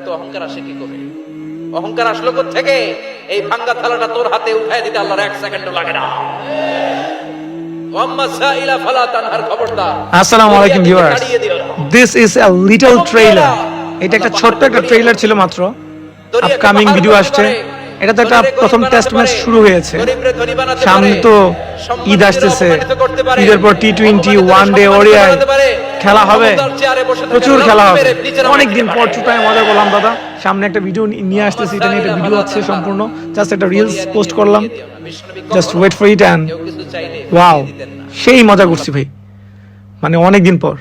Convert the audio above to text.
এত অহংকার আসে কি করে? অহংকার আসলো কোত্থেকে? এই ভাঙ্গা থালাটা তোর হাতে উঠায় দিতে আল্লাহর 1 সেকেন্ডও লাগে না। আসসালামু আলাইকুম viewers, this is a little trailer. এটা একটা ছোট্ট একটা ট্রেইলার ছিল মাত্র। আপকামিং ভিডিও আসছে। এটা তো একটা প্রথম টেস্ট ম্যাচ শুরু হয়েছে। সামনে তো ঈদ আসতেছে, ঈদের পর টি20, ওয়ানডে, ওডিআই খেলা হবে, প্রচুর খেলা হবে। অনেকদিন পর ছুটায় মজা করলাম দাদা। সামনে একটা ভিডিও নিয়ে আসতেছি, এটা নিয়ে একটা ভিডিও আছে সম্পূর্ণ। জাস্ট একটা রিলস পোস্ট করলাম, just wait for it. And wow, সেই মজা করছি ভাই, মানে অনেকদিন পর।